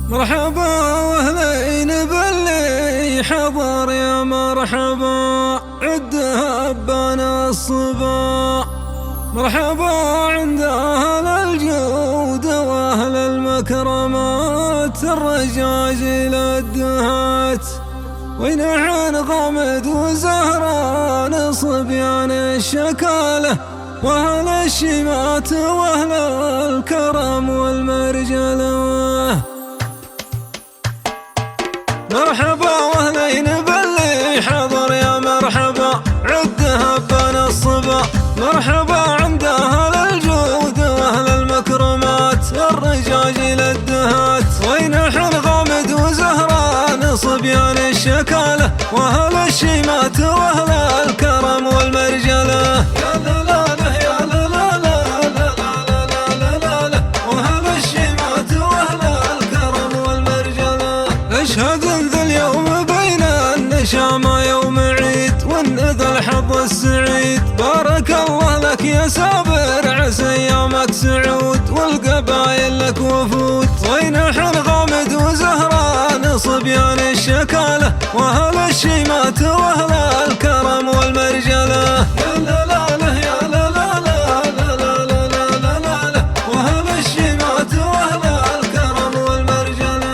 مرحبا واهلين باللي حضر يا مرحبا عد هبنا الصبا. مرحبا عند أهل الجود وأهل المكرمات الرجاجيل الدهات وينحن غامد وزهران صبيان الشكالة وأهل الشمات وأهل الكرم والمرجلة. مرحبا واهلين باللي حضر يا مرحبا عد هبنا الصبا. مرحبا عند أهل الجود وأهل المكرمات الرجاجيل الدهات وينحن غامد وزهران صبيان الشكالة وأهل الشيمات وأهل الكرم والمرجلة. يا لالا يا لالا وأهل الشيمات وأهل الكرم والمرجلة. اشهد ان ذا اليوم بين النشامة يوم عيد وان ذا الحظ السعيد. بارك الله لك يا سابر عسى ايامك سعود والقبايل لك وفود وينحن غامد وزهران صبيان الشكالة وأهل الشيمات وأهل الكرم والمرجلة. يا لالا يا لالا وأهل الشيمات وأهل الكرم والمرجلة.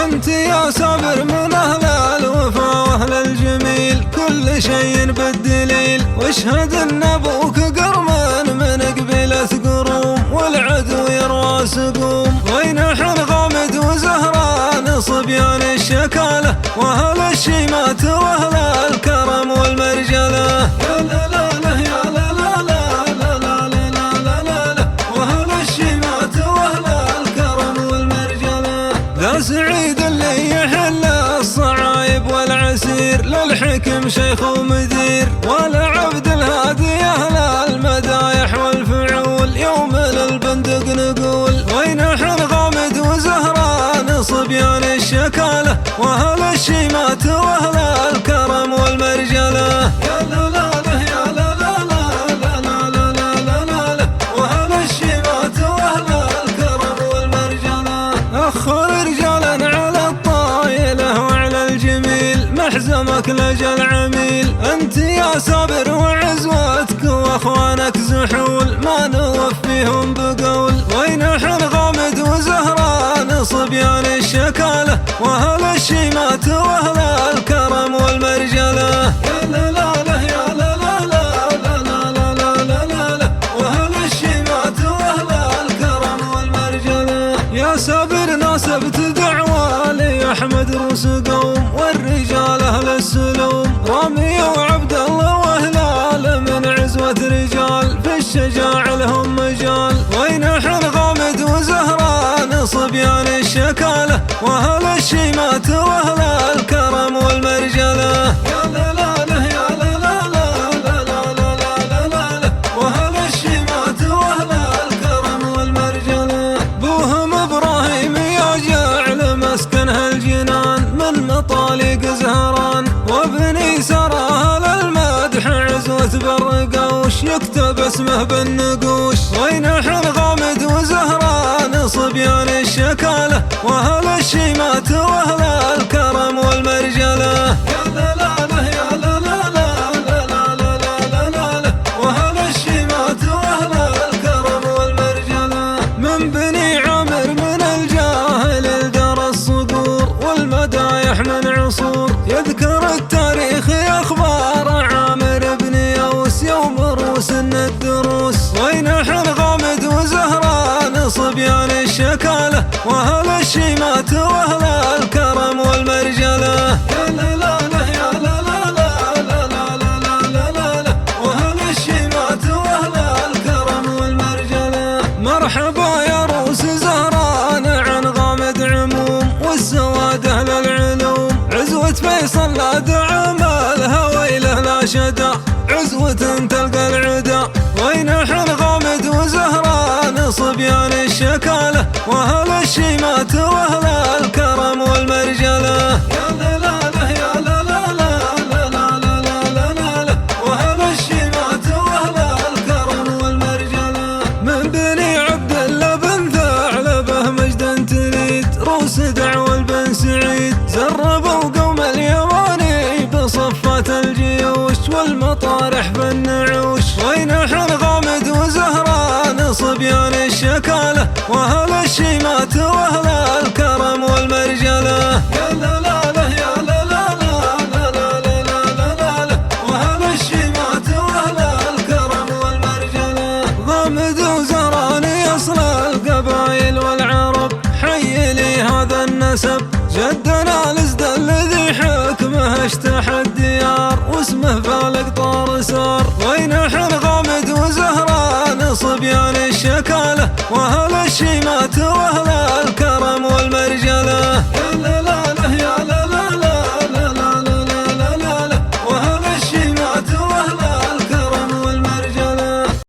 انت يا سابر من أهل الوفا وأهل الجميل كل شيء بالدليل واشهد ان ابوك قرم من قبيلة قروم والعدو يروى سقوم وينحن غامد وزهران صبيان الشكالة وأهل الشيمات وأهل الكرم والمرجلة. يا لالا يا لالا وأهل الشيمات وأهل الكرم والمرجلة. ذا سعيد اللي يحل الصعايب والعسير للحكم شيخ ومدير ولعبد الهادي أهل المدايح والفعول يوم للبندق نقول وينحن غامد وزهران صبيان الشكالة وأهل الشيمات وأهل الكرم والمرجلة. يا لالا يا لالا وأهل الشيمات وأهل الكرم والمرجلة. أخر رجالا على الطايلة وعلى الجميل محزمك لجل عميل أنت يا سابر وعزوتك وأخوانك زحول ما نوفيهم بقول وينحن غامد وزهران صبيان الشكالة وأهل الشيمات وأهل الكرم والمرجلة. يا لالا يا لالا وأهل الشيمات وأهل الكرم والمرجلة. يا سابر ناسبت دعوة لأحمد روس قوم والرجال أهل السلوم رامي وعبد الله وهلال من عزوة رجال في الشجاع لهم مجال وينحن غامد وزهران صبيان الشكالة وأهل الشيمات وأهل الكرم والمرجلة. يا لالا يا لالا وأهل الشيمات وأهل الكرم والمرجلة. بوهم إبراهيم يا جعل مسكنها الجنان من مطالق زهران وابني سراها للمدح عزوة بالرقوش يكتب اسمه بالنقوش وينحن غامد وزهران صبيان الشكالة وأهل الشيمات وأهل الكرم والمرجلة. يا لالا يا لالا وأهل الشيمات وأهل الكرم والمرجلة. من بني عامر من الجاهل دار الصقور والمدايح من عصور يذكر التاريخ أخبار عامر بن يوس يوم روس الدروس وينحن غامد وزهران صبيان الشكالة وأهل الشيمات وأهل الكرم والمرجلة. يا لالا يا لالا وأهل الشيمات وأهل الكرم والمرجلة. مرحبا يا روس زهران عن غامد عموم والسواد أهل العلوم عزوة فيصل لا دعم الهويله لا شدا عزوة تلقى العدا وينحن غامد وزهران صبيان الشكالة وأهل الشيمات وأهل الكرم والمرجلة. يا لالا يا لالا وأهل الشيمات وأهل الكرم والمرجلة. من بني عبد الله بن ثعلبة مجدا تريد روس دعوة صالح بالنعوش، وينحن غامد وزهران صبيان الشكالة، واهل الشيمات واهل الكرم والمرجله. يا لا لا لا يا لا لا لا لا لا لا لا لا، واهل الشيمات واهل الكرم والمرجله. غامد وزهران اصل القبائل والعرب، حي لي هذا النسب جدنا الازد الذي حكمه اجتاح الديار، واسمه فالق طار سار. وينحن غامد وزهران صبيان الشكالة، واهل الشيمات واهل الكرم والمرجله. يا لا لا لا يا لا